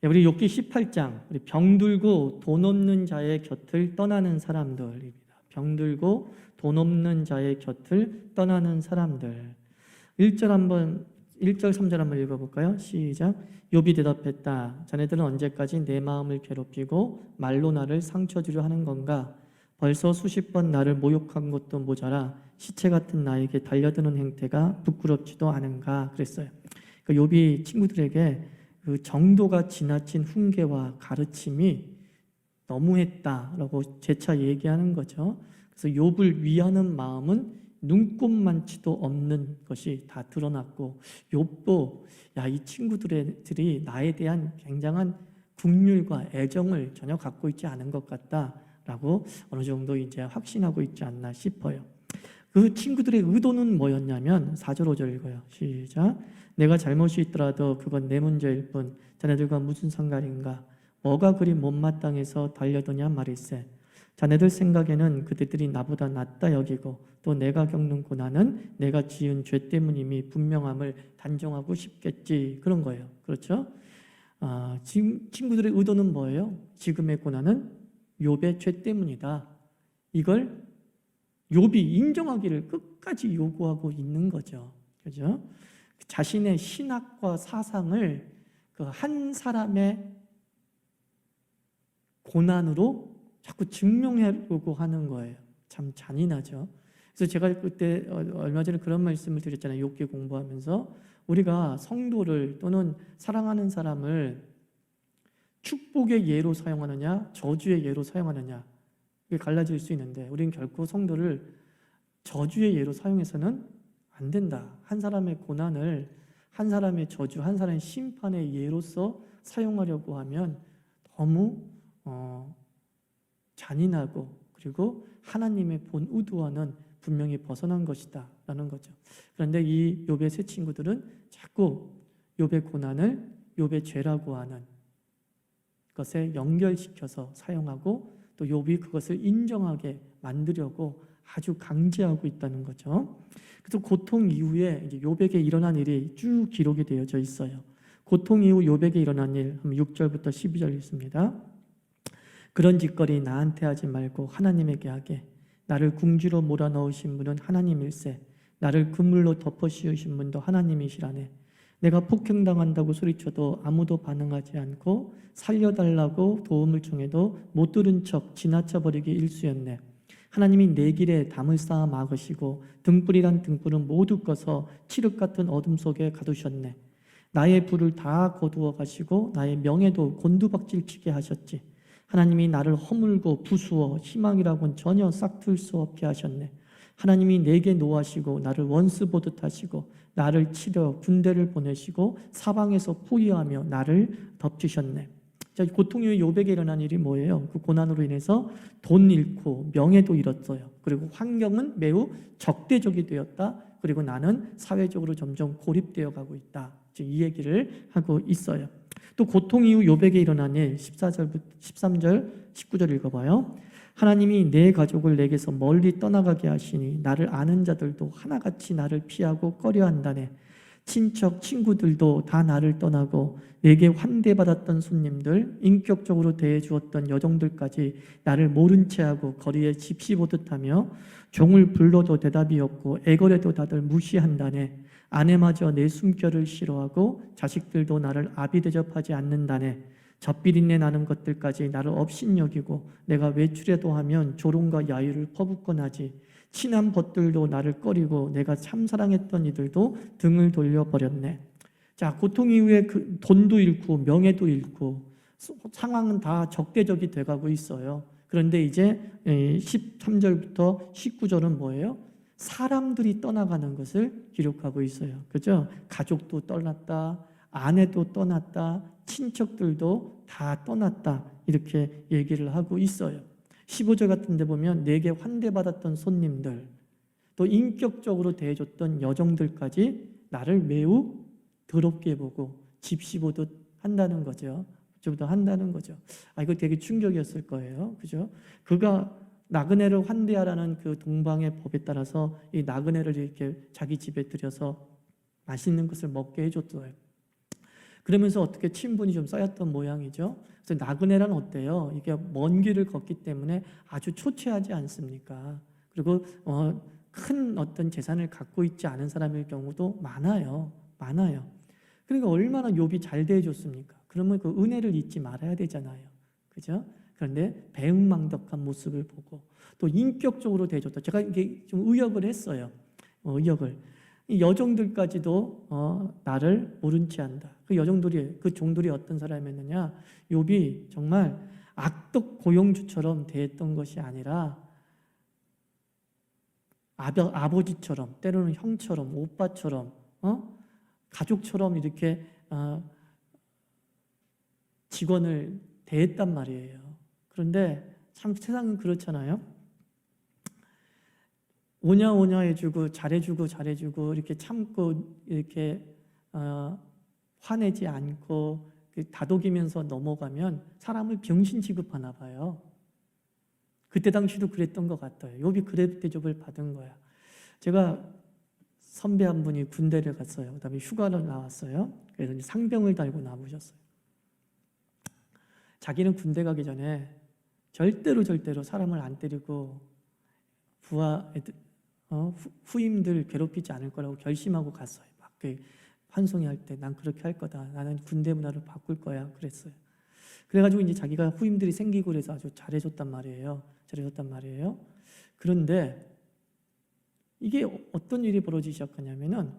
우리 욥기 18장, 우리 병들고 돈 없는 자의 곁을 떠나는 사람들입니다. 병들고 돈 없는 자의 곁을 떠나는 사람들. 1절 3절 한번 읽어볼까요? 시작. 욥이 대답했다. 자네들은 언제까지 내 마음을 괴롭히고 말로 나를 상처 주려 하는 건가? 벌써 수십 번 나를 모욕한 것도 모자라 시체 같은 나에게 달려드는 행태가 부끄럽지도 않은가? 그랬어요. 그러니까 욥이 친구들에게 그 정도가 지나친 훈계와 가르침이 너무했다라고 재차 얘기하는 거죠. 그래서 욥을 위하는 마음은 눈꼽만치도 없는 것이 다 드러났고, 욥도 이 친구들이 나에 대한 굉장한 긍휼과 애정을 전혀 갖고 있지 않은 것 같다라고 어느 정도 이제 확신하고 있지 않나 싶어요. 그 친구들의 의도는 뭐였냐면 4절 5절 읽어요. 시작. 내가 잘못이 있더라도 그건 내 문제일 뿐 자네들과 무슨 상관인가? 뭐가 그리 못마땅해서 달려드냐 말일세. 자네들 생각에는 그들이 나보다 낫다 여기고 또 내가 겪는 고난은 내가 지은 죄 때문임이 분명함을 단정하고 싶겠지. 그런 거예요. 그렇죠? 지금 친구들의 의도는 뭐예요? 지금의 고난은 욥의 죄 때문이다. 이걸 욥이 인정하기를 끝까지 요구하고 있는 거죠. 그죠? 자신의 신학과 사상을 그 한 사람의 고난으로 자꾸 증명하려고 하는 거예요. 참 잔인하죠. 그래서 제가 그때 얼마 전에 그런 말씀을 드렸잖아요. 욥기 공부하면서 우리가 성도를 또는 사랑하는 사람을 축복의 예로 사용하느냐 저주의 예로 사용하느냐 이게 갈라질 수 있는데 우리는 결코 성도를 저주의 예로 사용해서는 안 된다. 한 사람의 고난을 한 사람의 저주, 한 사람의 심판의 예로서 사용하려고 하면 너무 잔인하고 그리고 하나님의 본 의도와는 분명히 벗어난 것이다 라는 거죠. 그런데 이 욥의 세 친구들은 자꾸 욥의 고난을 욥의 죄라고 하는 것에 연결시켜서 사용하고 또 욥이 그것을 인정하게 만들려고 아주 강제하고 있다는 거죠. 그래서 고통 이후에 이제 욥에게 일어난 일이 쭉 기록이 되어져 있어요. 고통 이후 욥에게 일어난 일 6절부터 12절 읽습니다. 그런 짓거리 나한테 하지 말고 하나님에게 하게. 나를 궁지로 몰아넣으신 분은 하나님일세. 나를 그물로 덮어 씌우신 분도 하나님이시라네. 내가 폭행당한다고 소리쳐도 아무도 반응하지 않고 살려달라고 도움을 청해도 못 들은 척 지나쳐버리기 일쑤였네. 하나님이 내 길에 담을 쌓아 막으시고 등불이란 등불은 모두 꺼서 칠흑 같은 어둠 속에 가두셨네. 나의 불을 다 거두어 가시고 나의 명예도 곤두박질치게 하셨지. 하나님이 나를 허물고 부수어 희망이라고는 전혀 싹틀 수 없게 하셨네. 하나님이 내게 노하시고 나를 원수 보듯 하시고 나를 치려 군대를 보내시고 사방에서 포위하며 나를 덮치셨네. 자, 고통 이후 욥에게 일어난 일이 뭐예요? 그 고난으로 인해서 돈 잃고 명예도 잃었어요. 그리고 환경은 매우 적대적이 되었다. 그리고 나는 사회적으로 점점 고립되어 가고 있다. 이 얘기를 하고 있어요. 또 고통 이후 욥에게 일어난 일 14절부터 13절 19절 읽어봐요. 하나님이 내 가족을 내게서 멀리 떠나가게 하시니 나를 아는 자들도 하나같이 나를 피하고 꺼려한다네. 친척 친구들도 다 나를 떠나고 내게 환대받았던 손님들, 인격적으로 대해주었던 여종들까지 나를 모른 채하고 거리에 집시보듯 하며 종을 불러도 대답이 없고 애걸해도 다들 무시한다네. 아내마저 내 숨결을 싫어하고 자식들도 나를 아비 대접하지 않는다네. 젖비린내 나는 것들까지 나를 업신여기고 내가 외출해도 하면 조롱과 야유를 퍼붓곤 하지. 친한 벗들도 나를 꺼리고 내가 참 사랑했던 이들도 등을 돌려버렸네. 자, 고통 이후에 그 돈도 잃고 명예도 잃고 상황은 다 적대적이 돼가고 있어요. 그런데 이제 13절부터 19절은 뭐예요? 사람들이 떠나가는 것을 기록하고 있어요. 그죠? 가족도 떠났다, 아내도 떠났다, 친척들도 다 떠났다 이렇게 얘기를 하고 있어요. 15절 같은 데 보면 내게 환대받았던 손님들 또 인격적으로 대해줬던 여종들까지 나를 매우 더럽게 보고 집시보듯 한다는 거죠. 저보다 한다는 거죠. 이거 되게 충격이었을 거예요. 그죠? 그가 나그네를 환대하라는 그 동방의 법에 따라서 이 나그네를 이렇게 자기 집에 들여서 맛있는 것을 먹게 해줬어요. 그러면서 어떻게 친분이 좀 쌓였던 모양이죠. 그래서 나그네란 어때요? 이게 먼 길을 걷기 때문에 아주 초췌하지 않습니까? 그리고 큰 어떤 재산을 갖고 있지 않은 사람일 경우도 많아요. 많아요. 그러니까 얼마나 욥이 잘 대해줬습니까? 그러면 그 은혜를 잊지 말아야 되잖아요. 그죠? 그런데 배은망덕한 모습을 보고 또 인격적으로 대해줬다. 제가 이게 좀 의역을 했어요. 의역을. 이 여종들까지도 나를 옳은 치 한다. 그 여종들이, 그 종들이 어떤 사람이었느냐? 욥이 정말 악덕 고용주처럼 대했던 것이 아니라 아버지처럼, 때로는 형처럼, 오빠처럼, 가족처럼 이렇게 직원을 대했단 말이에요. 그런데 참 세상은 그렇잖아요. 오냐 오냐 해주고 잘해주고 이렇게 참고 이렇게 화내지 않고 다독이면서 넘어가면 사람을 병신 취급하나 봐요. 그때 당시도 그랬던 것 같아요. 욥이 그래 대접을 받은 거야. 제가 선배 한 분이 군대를 갔어요. 그다음에 휴가를 나왔어요. 그래서 이제 상병을 달고 남으셨어요. 자기는 군대 가기 전에 절대로 사람을 안 때리고 부하 후임들 괴롭히지 않을 거라고 결심하고 갔어요. 막 환송회 할 때 난 그렇게 할 거다. 나는 군대 문화를 바꿀 거야. 그랬어요. 그래가지고 이제 자기가 후임들이 생기고 그래서 아주 잘해줬단 말이에요. 그런데 이게 어떤 일이 벌어지기 시작하냐면은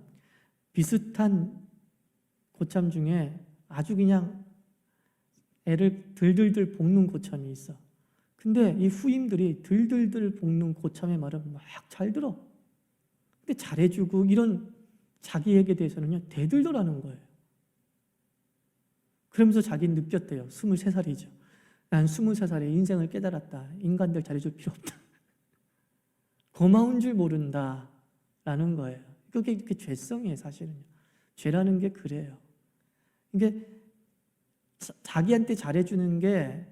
비슷한 고참 중에 아주 그냥 애를 들들들 볶는 고참이 있어. 근데 이 후임들이 들들들 볶는 고참의 말을 막 잘 들어. 근데 잘해주고 이런 자기에게 대해서는요 대들더라는 거예요. 그러면서 자기는 느꼈대요. 23살이죠. 난 23살에 인생을 깨달았다. 인간들 잘해줄 필요 없다. 고마운 줄 모른다 라는 거예요. 그게 죄성이에요. 사실은요. 죄라는 게 그래요. 이게 자기한테 잘해주는 게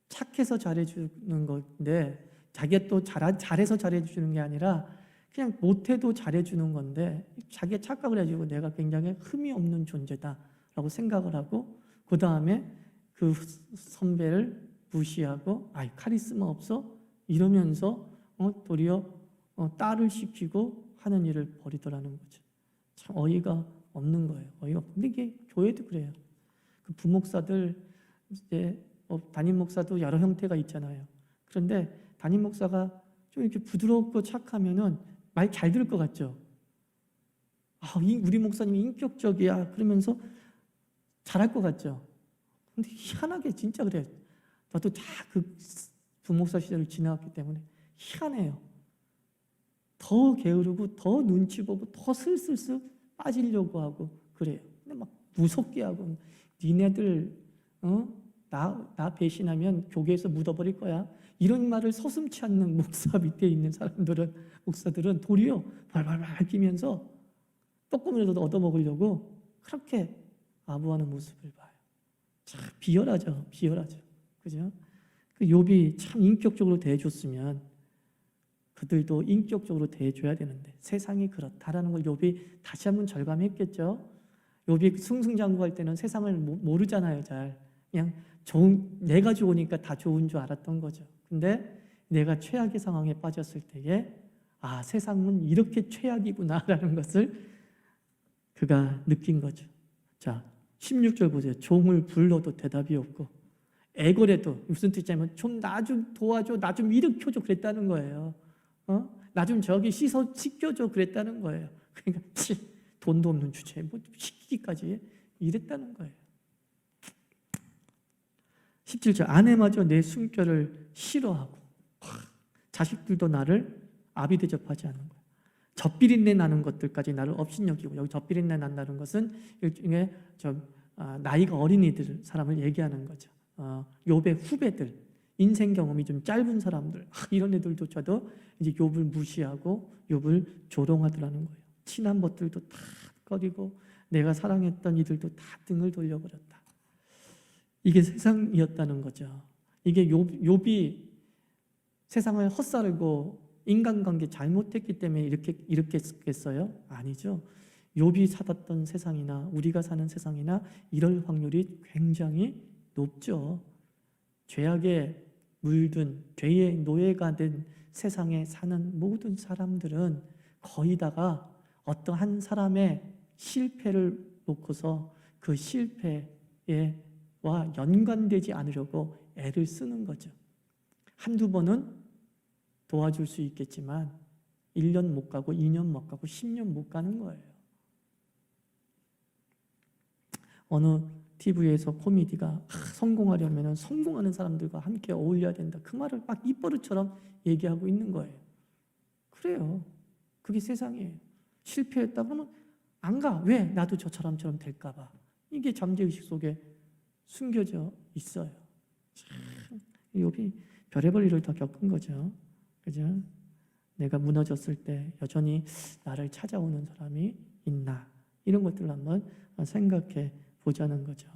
착해서 잘해주는 건데 자기가 또 잘해서 잘해주는 게 아니라 그냥 못해도 잘해주는 건데 자기가 착각을 해주고 내가 굉장히 흠이 없는 존재다라고 생각을 하고 그 다음에 그 선배를 무시하고 카리스마 없어? 이러면서 도리어 딸을 시키고 하는 일을 벌이더라는 거죠. 참 어이가 없는 거예요. 어이가 없는데 이게 교회도 그래요. 그 부목사들 이제 담임 목사도 여러 형태가 있잖아요. 그런데 담임 목사가 좀 이렇게 부드럽고 착하면은 말 잘 들을 것 같죠. 우리 목사님이 인격적이야. 그러면서 잘할 것 같죠. 근데 희한하게 진짜 그래요. 저도 다 그 부목사 시절을 지나왔기 때문에 희한해요. 더 게으르고 더 눈치 보고 더 슬슬슬 빠지려고 하고 그래요. 근데 막 무섭게 하고 니네들 나 배신하면 교계에서 묻어버릴 거야. 이런 말을 서슴치 않는 목사 밑에 있는 목사들은 도리어 발발발 끼면서 조금이라도 얻어먹으려고 그렇게 아부하는 모습을 봐요. 참 비열하죠. 그죠? 그 욥이 참 인격적으로 대해줬으면 그들도 인격적으로 대해줘야 되는데 세상이 그렇다라는 걸 욥이 다시 한번 절감했겠죠. 욥이 승승장구할 때는 세상을 모르잖아요. 잘 그냥 내가 좋으니까 다 좋은 줄 알았던 거죠. 근데 내가 최악의 상황에 빠졌을 때에 세상은 이렇게 최악이구나라는 것을 그가 느낀 거죠. 자, 16절 보세요. 종을 불러도 대답이 없고 애걸해도 무슨 뜻이냐면 좀 나 좀 도와줘, 나 좀 일으켜줘 그랬다는 거예요. 나 좀 저기 씻겨줘 그랬다는 거예요. 그러니까 돈도 없는 주제에 뭐 시키기까지 이랬다는 거예요. 17절 아내마저 내 숨결을 싫어하고 자식들도 나를 아비 대접하지 않는 거예요. 젖비린내 나는 것들까지 나를 업신여기고 여기 젖비린내 난다는 것은 일종의 나이가 어린이들 사람을 얘기하는 거죠. 욥의 후배들 인생 경험이 좀 짧은 사람들 이런 애들조차도 이제 욥을 무시하고 욥을 조롱하더라는 거예요. 친한 것들도 다 꺼리고 내가 사랑했던 이들도 다 등을 돌려버렸다. 이게 세상이었다는 거죠. 이게 욥이 세상을 헛살고 인간관계 잘못했기 때문에 이렇게 했겠어요? 아니죠. 욥이 살았던 세상이나 우리가 사는 세상이나 이럴 확률이 굉장히 높죠. 죄악에 물든 죄의 노예가 된 세상에 사는 모든 사람들은 거의 다가 어떤 한 사람의 실패를 놓고서 그 실패와 연관되지 않으려고 애를 쓰는 거죠. 한두 번은 도와줄 수 있겠지만 1년 못 가고 2년 못 가고 10년 못 가는 거예요. 어느 TV에서 코미디가 성공하려면 성공하는 사람들과 함께 어울려야 된다. 그 말을 막 입버릇처럼 얘기하고 있는 거예요. 그래요. 그게 세상이에요. 실패했다 그러면 안 가. 왜? 나도 저 사람처럼 될까 봐. 이게 잠재의식 속에 숨겨져 있어요. 참, 욥이 별의별 일을 다 겪은 거죠. 그죠? 내가 무너졌을 때 여전히 나를 찾아오는 사람이 있나? 이런 것들을 한번 생각해 보자는 거죠.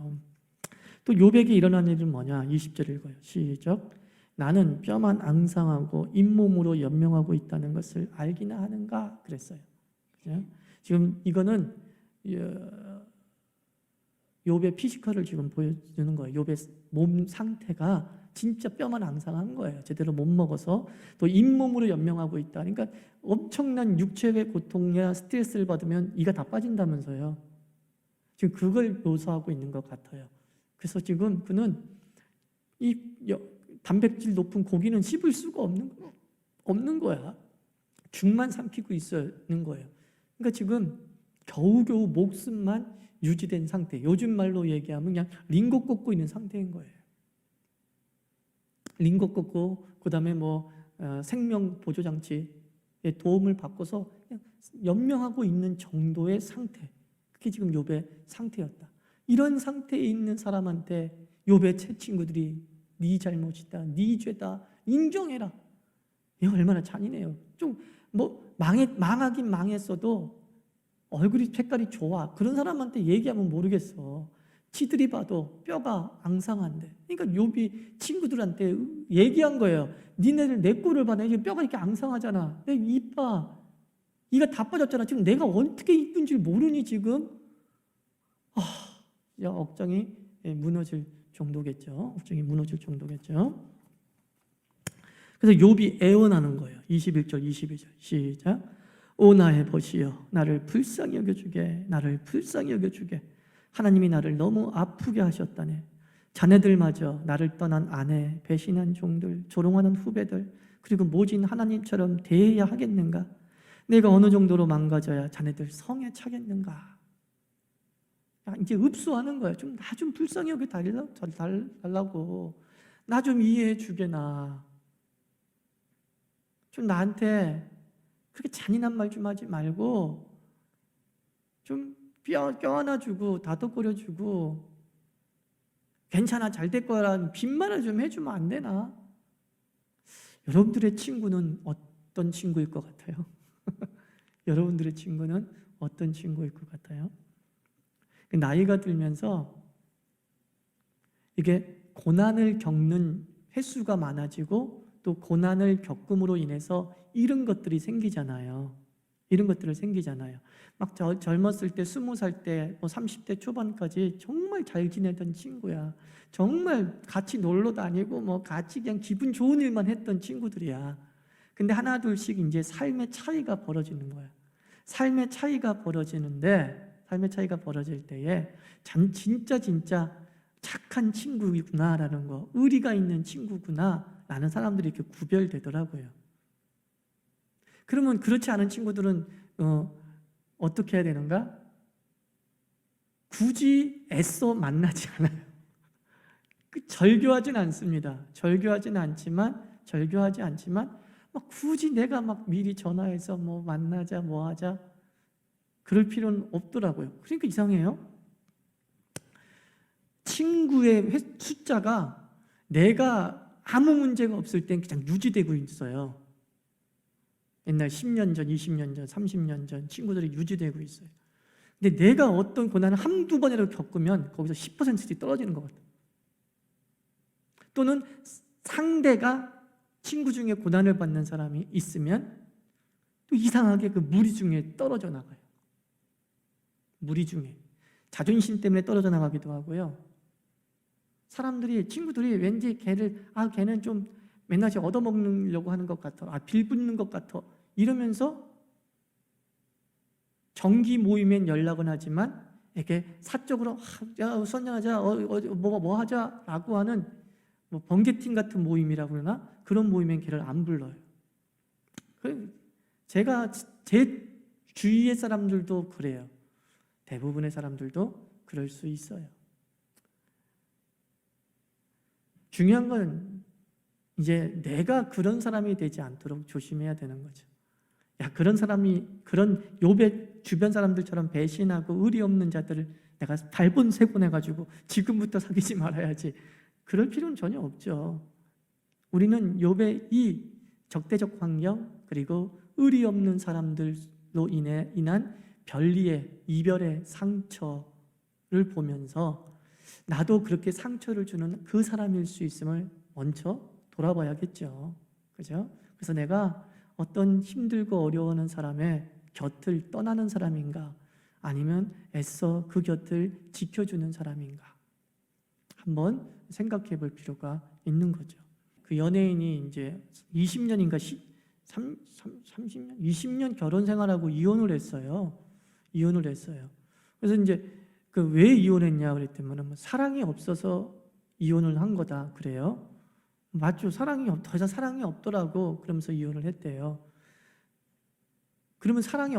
또 욥에게 일어난 일은 뭐냐? 20절 읽어요. 시작. 나는 뼈만 앙상하고 잇몸으로 연명하고 있다는 것을 알기나 하는가? 그랬어요. 그죠? 지금 이거는 욥의 피지컬을 지금 보여주는 거예요. 욥의 몸 상태가 진짜 뼈만 앙상한 거예요. 제대로 못 먹어서 또 잇몸으로 연명하고 있다. 그러니까 엄청난 육체의 고통이나 스트레스를 받으면 이가 다 빠진다면서요. 지금 그걸 묘사하고 있는 것 같아요. 그래서 지금 그는 이 단백질 높은 고기는 씹을 수가 없는 거야. 죽만 삼키고 있는 거예요. 그러니까 지금 겨우겨우 목숨만 유지된 상태. 요즘 말로 얘기하면 그냥 링거 꽂고 있는 상태인 거예요. 링거 꽂고 그다음에 생명 보조 장치의 도움을 받고서 그냥 연명하고 있는 정도의 상태. 그게 지금 욥의 상태였다. 이런 상태에 있는 사람한테 욥의 제 친구들이 네 잘못이다, 네 죄다, 인정해라. 이거 얼마나 잔인해요. 좀 망하긴 망했어도 얼굴이 색깔이 좋아. 그런 사람한테 얘기하면 모르겠어. 지들이 봐도 뼈가 앙상한데. 그러니까 욥이 친구들한테 얘기한 거예요. 니네들 내 꼴을 봐. 내 뼈가 이렇게 앙상하잖아. 내 입 봐. 이가 다 빠졌잖아. 지금 내가 어떻게 이쁜 줄 모르니 지금? 억장이 무너질 정도겠죠. 억장이 무너질 정도겠죠. 그래서 욥이 애원하는 거예요. 21절, 22절 시작. 오 나의 벗이여 나를 불쌍히 여겨주게. 나를 불쌍히 여겨주게. 하나님이 나를 너무 아프게 하셨다네. 자네들마저 나를 떠난 아내, 배신한 종들, 조롱하는 후배들, 그리고 모진 하나님처럼 대해야 하겠는가? 내가 어느 정도로 망가져야 자네들 성에 차겠는가? 이제 읍수하는 거예요. 나 좀 불쌍히 여겨 달라고. 나 좀 이해해 주게나. 좀 나한테 그렇게 잔인한 말 좀 하지 말고 좀 껴안아 주고 다독거려 주고 괜찮아 잘 될 거라는 빈말을 좀 해주면 안 되나? 여러분들의 친구는 어떤 친구일 것 같아요? 여러분들의 친구는 어떤 친구일 것 같아요? 나이가 들면서 이게 고난을 겪는 횟수가 많아지고 또 고난을 겪음으로 인해서 이런 것들이 생기잖아요. 이런 것들을 생기잖아요. 막 젊었을 때 20살 때 30대 초반까지 정말 잘 지내던 친구야. 정말 같이 놀러 다니고 같이 그냥 기분 좋은 일만 했던 친구들이야. 근데 하나 둘씩 이제 삶의 차이가 벌어지는 거야. 삶의 차이가 벌어질 때에 진짜 착한 친구구나라는 거, 의리가 있는 친구구나라는 사람들이 이렇게 구별되더라고요. 그러면 그렇지 않은 친구들은 어떻게 해야 되는가? 굳이 애써 만나지 않아요. 절교하진 않습니다. 절교하지 않지만 굳이 내가 미리 전화해서 만나자 하자 그럴 필요는 없더라고요. 그러니까 이상해요. 친구의 숫자가 내가 아무 문제가 없을 땐 그냥 유지되고 있어요. 옛날 10년 전, 20년 전, 30년 전 친구들이 유지되고 있어요. 근데 내가 어떤 고난을 한두 번이라도 겪으면 거기서 10%씩 떨어지는 것 같아요. 또는 상대가 친구 중에 고난을 받는 사람이 있으면 또 이상하게 그 무리 중에 떨어져 나가요. 무리 중에 자존심 때문에 떨어져 나가기도 하고요. 친구들이 왠지 걔는 좀 맨날 얻어먹으려고 하는 것 같아. 빌붙는 것 같아. 이러면서 정기 모임엔 연락은 하지만 이렇게 사적으로 야 선전하자, 뭐 하자라고 하는 뭐 번개팀 같은 모임이라고 그러나 그런 모임엔 걔를 안 불러요. 제가 제 주위의 사람들도 그래요. 대부분의 사람들도 그럴 수 있어요. 중요한 건 이제 내가 그런 사람이 되지 않도록 조심해야 되는 거죠. 그런 욥의 주변 사람들처럼 배신하고 의리 없는 자들을 내가 달본세곤해가지고 지금부터 사귀지 말아야지. 그럴 필요는 전혀 없죠. 우리는 욥의 이 적대적 환경 그리고 의리 없는 사람들로 인한 별리의 이별의 상처를 보면서 나도 그렇게 상처를 주는 그 사람일 수 있음을 먼저 돌아봐야겠죠. 그죠? 그래서 내가 어떤 힘들고 어려워하는 사람의 곁을 떠나는 사람인가 아니면 애써 그 곁을 지켜주는 사람인가 한번 생각해 볼 필요가 있는 거죠. 그 연예인이 이제 20년인가 30년, 20년 결혼 생활하고 이혼을 했어요. 그래서 이제 왜 이혼했냐 그랬더니 사랑이 없어서 이혼을 한 거다 그래요. 맞죠? 더 이상 사랑이 없더라고. 그러면서 이혼을 했대요. 그러면 사랑이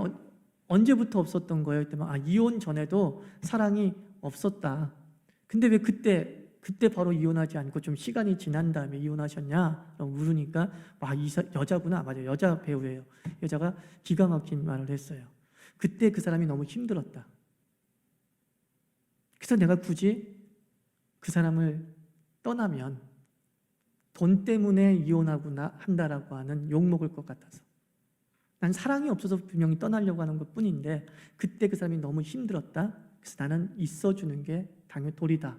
언제부터 없었던 거예요? 그랬더니 이혼 전에도 사랑이 없었다. 근데 왜 그때 바로 이혼하지 않고 좀 시간이 지난 다음에 이혼하셨냐? 라고 물으니까 여자구나. 맞아요. 여자 배우예요. 여자가 기가 막힌 말을 했어요. 그때 그 사람이 너무 힘들었다. 그래서 내가 굳이 그 사람을 떠나면 돈 때문에 이혼하거나 한다라고 하는 욕먹을 것 같아서 난 사랑이 없어서 분명히 떠나려고 하는 것 뿐인데 그때 그 사람이 너무 힘들었다. 그래서 나는 있어주는 게 당연히 도리다.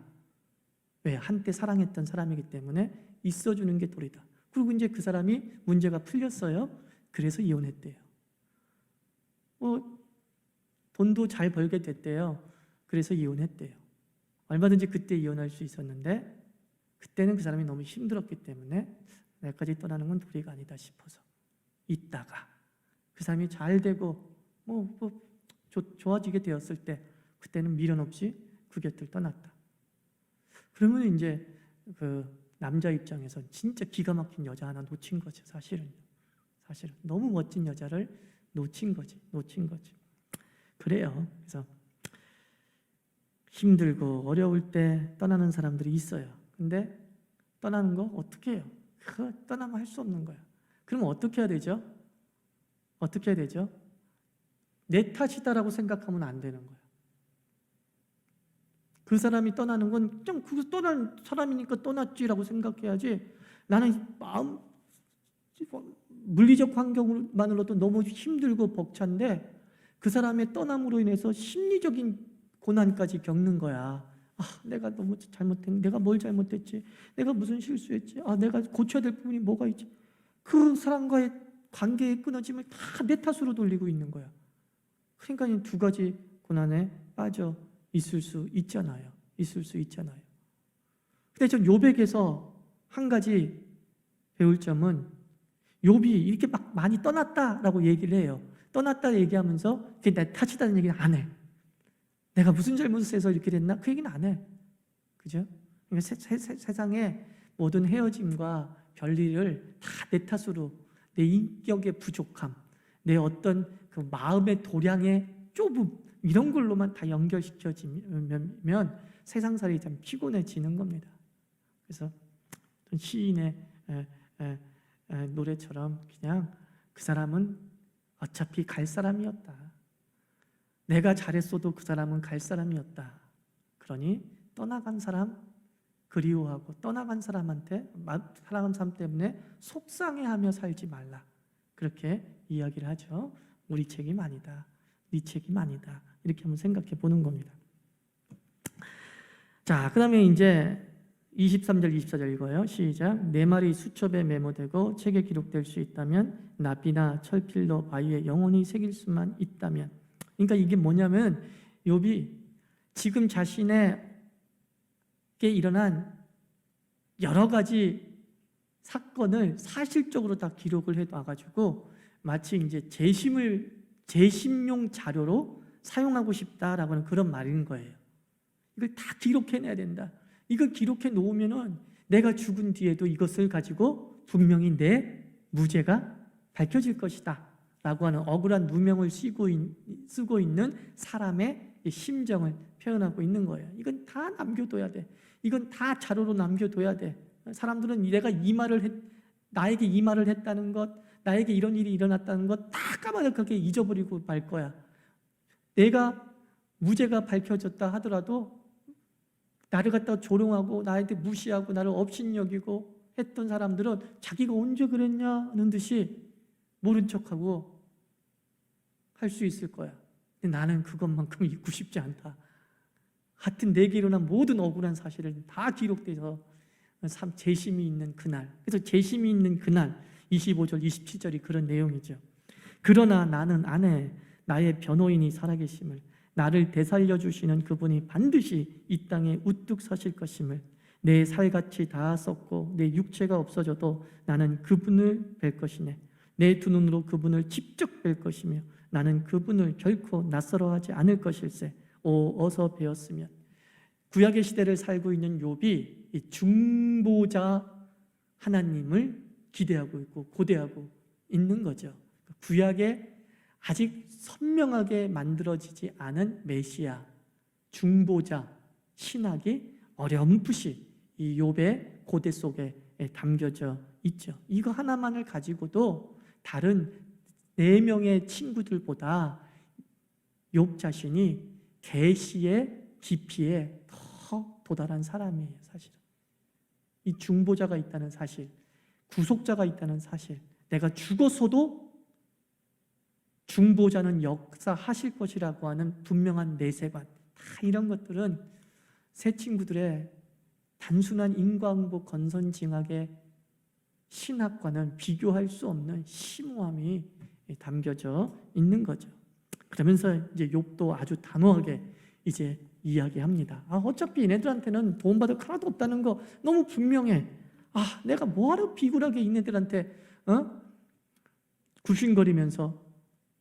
왜? 한때 사랑했던 사람이기 때문에 있어주는 게 도리다. 그리고 이제 그 사람이 문제가 풀렸어요. 그래서 이혼했대요. 돈도 잘 벌게 됐대요. 그래서 이혼했대요. 얼마든지 그때 이혼할 수 있었는데 그때는 그 사람이 너무 힘들었기 때문에 내까지 떠나는 건 도리가 아니다 싶어서 있다가 그 사람이 잘 되고 좋아지게 되었을 때 그때는 미련 없이 그 곁을 떠났다. 그러면 이제 그 남자 입장에서 진짜 기가 막힌 여자 하나 놓친 거죠. 사실은 너무 멋진 여자를 놓친 거지. 그래요. 그래서 힘들고 어려울 때 떠나는 사람들이 있어요. 근데 떠나는 거 어떻게 해요? 그거 떠나면 할 수 없는 거야. 그럼 어떻게 해야 되죠? 내 탓이다라고 생각하면 안 되는 거야. 그 사람이 떠나는 건 그냥 그 떠난 사람이니까 떠났지라고 생각해야지. 나는 물리적 환경만으로도 너무 힘들고 벅찬데 그 사람의 떠남으로 인해서 심리적인 고난까지 겪는 거야. 내가 너무 잘못했, 내가 뭘 잘못했지? 내가 무슨 실수했지? 내가 고쳐야 될 부분이 뭐가 있지? 그 사람과의 관계의 끊어짐을 다 내 탓으로 돌리고 있는 거야. 그러니까 이 두 가지 고난에 빠져 있을 수 있잖아요. 근데 전 욥에게서 한 가지 배울 점은 욥이 이렇게 막 많이 떠났다라고 얘기를 해요. 떠났다 얘기하면서 그게 내 탓이다는 얘기는 안 해. 내가 무슨 잘못을 해서 이렇게 됐나? 그 얘기는 안 해. 그죠? 그러니까 세상의 모든 헤어짐과 별일을 다 내 탓으로 내 인격의 부족함, 내 어떤 그 마음의 도량의 좁음 이런 걸로만 다 연결시켜지면 세상살이 참 피곤해지는 겁니다. 그래서 시인의 노래처럼 그냥 그 사람은 어차피 갈 사람이었다. 내가 잘했어도 그 사람은 갈 사람이었다. 그러니 떠나간 사람 그리워하고 떠나간 사람한테 사랑하는 사람 때문에 속상해하며 살지 말라. 그렇게 이야기를 하죠. 우리 책임 아니다. 네 책임 아니다. 이렇게 한번 생각해 보는 겁니다. 자, 그 다음에 이제 23절, 24절 읽어요. 시작. 내 말이 수첩에 메모되고 책에 기록될 수 있다면 납이나 철필로 바위에 영원히 새길 수만 있다면. 그러니까 이게 뭐냐면 욥이 지금 자신에게 일어난 여러 가지 사건을 사실적으로 다 기록을 해놔가지고 마치 이제 재심용 자료로 사용하고 싶다라고 하는 그런 말인 거예요. 이걸 다 기록해내야 된다. 이걸 기록해 놓으면은 내가 죽은 뒤에도 이것을 가지고 분명히 내 무죄가 밝혀질 것이다 라고 하는 억울한 누명을 쓰고 있는 사람의 심정을 표현하고 있는 거예요. 이건 다 남겨둬야 돼. 이건 다 자료로 남겨둬야 돼. 사람들은 나에게 이 말을 했다는 것, 나에게 이런 일이 일어났다는 것 다 까마득하게 잊어버리고 말 거야. 내가 무죄가 밝혀졌다 하더라도 나를 갖다 조롱하고 나한테 무시하고 나를 업신여기고 했던 사람들은 자기가 언제 그랬냐는 듯이 모른 척하고 할 수 있을 거야. 근데 나는 그것만큼 잊고 싶지 않다. 하여튼 내게 일어난 모든 억울한 사실을 다 기록돼서 재심이 있는 그날, 그래서 재심이 있는 그날 25절 27절이 그런 내용이죠. 그러나 나는 아네 나의 변호인이 살아계심을, 나를 되살려 주시는 그분이 반드시 이 땅에 우뚝 서실 것임을, 내 살같이 다 썩고 내 육체가 없어져도 나는 그분을 뵐 것이네. 내 두 눈으로 그분을 직접 뵐 것이며 나는 그분을 결코 낯설어하지 않을 것일세. 오 어서 배웠으면. 구약의 시대를 살고 있는 욥이 이 중보자 하나님을 기대하고 있고 고대하고 있는 거죠. 구약에 아직 선명하게 만들어지지 않은 메시아, 중보자 신학이 어렴풋이 이 욥의 고대 속에 담겨져 있죠. 이거 하나만을 가지고도 다른 4명의 친구들보다 욥 자신이 계시의 깊이에 더 도달한 사람이에요. 사실은 이 중보자가 있다는 사실, 구속자가 있다는 사실, 내가 죽었어도 중보자는 역사하실 것이라고 하는 분명한 내세관, 다 이런 것들은 세 친구들의 단순한 인과응보 건선징악의 신학과는 비교할 수 없는 심오함이 담겨져 있는 거죠. 그러면서 이제 욥도 아주 단호하게 이제 이야기합니다. 어차피 얘네들한테는 도움받을 거 하나도 없다는 거 너무 분명해. 내가 뭐하러 비굴하게 얘네들한테 굽신거리면서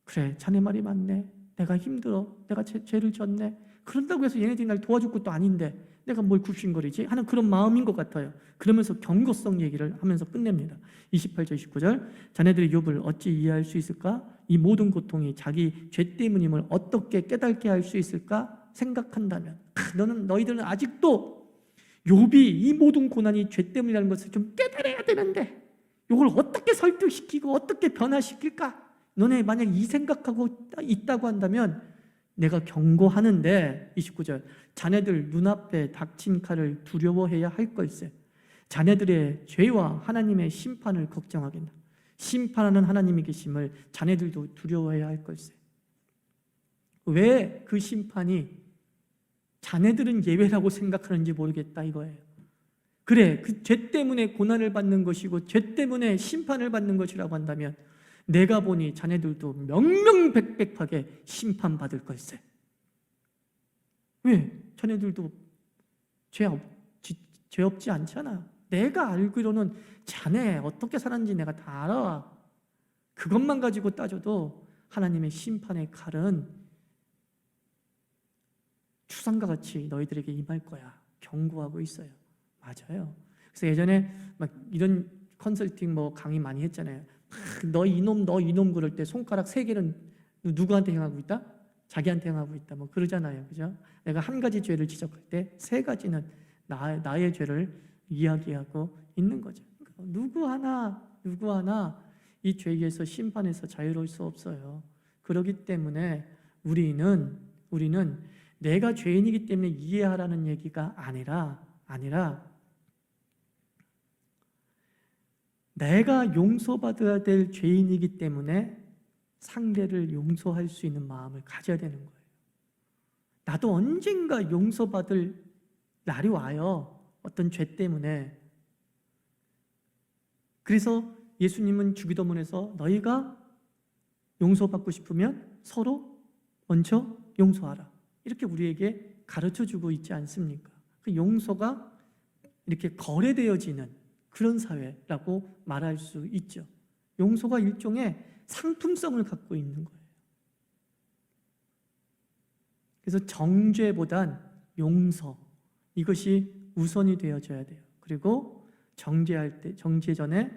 그래 자네 말이 맞네, 내가 힘들어, 내가 죄를 졌네, 그런다고 해서 얘네들이 날 도와줄 것도 아닌데 내가 뭘 굽신거리지 하는 그런 마음인 것 같아요. 그러면서 경고성 얘기를 하면서 끝냅니다. 28절 29절 자네들이 욥을 어찌 이해할 수 있을까? 이 모든 고통이 자기 죄 때문임을 어떻게 깨닫게 할 수 있을까? 생각한다면 너희들은 아직도 욥이 이 모든 고난이 죄 때문이라는 것을 좀 깨달아야 되는데 이걸 어떻게 설득시키고 어떻게 변화시킬까? 너네 만약 이 생각하고 있다고 한다면 내가 경고하는데 29절 자네들 눈앞에 닥친 칼을 두려워해야 할 걸세. 자네들의 죄와 하나님의 심판을 걱정하겠나. 심판하는 하나님이 계심을 자네들도 두려워해야 할 걸세. 왜 그 심판이 자네들은 예외라고 생각하는지 모르겠다 이거예요. 그래, 그 죄 때문에 고난을 받는 것이고 죄 때문에 심판을 받는 것이라고 한다면 내가 보니 자네들도 명명백백하게 심판받을 걸세. 왜? 자네들도 죄 없지 않잖아. 내가 알기로는 자네 어떻게 살았는지 내가 다 알아. 그것만 가지고 따져도 하나님의 심판의 칼은 추상과 같이 너희들에게 임할 거야. 경고하고 있어요. 맞아요. 그래서 예전에 막 이런 컨설팅 강의 많이 했잖아요. 너 이놈 그럴 때 손가락 3개는 누구한테 향하고 있다? 자기한테 향하고 있다. 그러잖아요. 그죠? 내가 한 가지 죄를 지적할 때 3가지는 나의 죄를 이야기하고 있는 거죠. 누구 하나 이 죄에서 심판에서 자유로울 수 없어요. 그렇기 때문에 우리는 내가 죄인이기 때문에 이해하라는 얘기가 아니라 내가 용서받아야 될 죄인이기 때문에 상대를 용서할 수 있는 마음을 가져야 되는 거예요. 나도 언젠가 용서받을 날이 와요. 어떤 죄 때문에. 그래서 예수님은 주기도문에서 너희가 용서받고 싶으면 서로 먼저 용서하라. 이렇게 우리에게 가르쳐주고 있지 않습니까? 그 용서가 이렇게 거래되어지는 그런 사회라고 말할 수 있죠. 용서가 일종의 상품성을 갖고 있는 거예요. 그래서 정죄보단 용서, 이것이 우선이 되어져야 돼요. 그리고 정죄 전에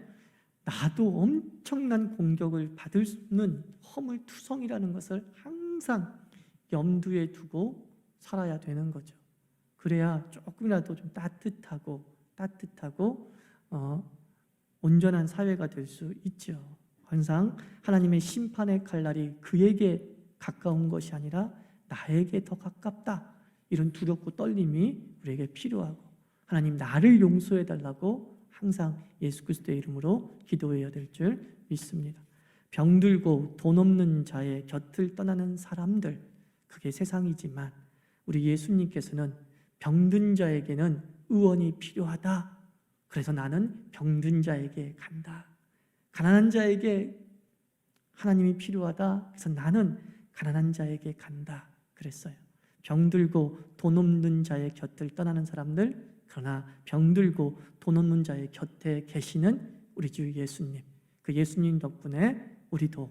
나도 엄청난 공격을 받을 수는 허물투성이라는 것을 항상 염두에 두고 살아야 되는 거죠. 그래야 조금이라도 좀 따뜻하고 온전한 사회가 될 수 있죠. 항상 하나님의 심판의 칼날이 그에게 가까운 것이 아니라 나에게 더 가깝다, 이런 두렵고 떨림이 우리에게 필요하고, 하나님 나를 용서해 달라고 항상 예수 그리스도의 이름으로 기도해야 될 줄 믿습니다. 병들고 돈 없는 자의 곁을 떠나는 사람들, 그게 세상이지만 우리 예수님께서는 병든 자에게는 의원이 필요하다, 그래서 나는 병든 자에게 간다. 가난한 자에게 하나님이 필요하다, 그래서 나는 가난한 자에게 간다 그랬어요. 병들고 돈 없는 자의 곁을 떠나는 사람들, 그러나 병들고 돈 없는 자의 곁에 계시는 우리 주 예수님, 그 예수님 덕분에 우리도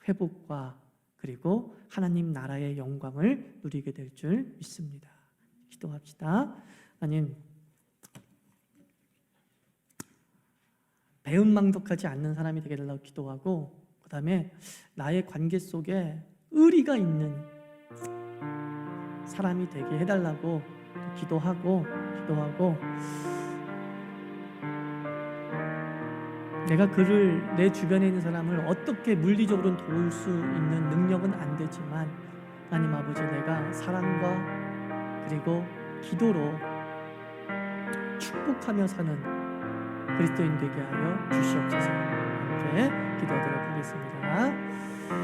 회복과 그리고 하나님 나라의 영광을 누리게 될 줄 믿습니다. 기도합시다. 하나님, 배은망덕하지 않는 사람이 되게 달라고 기도하고, 그 다음에 나의 관계 속에 의리가 있는 사람이 되게 해달라고 기도하고 내가 내 주변에 있는 사람을 어떻게 물리적으로 도울 수 있는 능력은 안 되지만, 하나님 아버지, 내가 사랑과 그리고 기도로 축복하며 사는 그리스도인 되게 하여 주시옵소서. 함께 기도하도록 하겠습니다.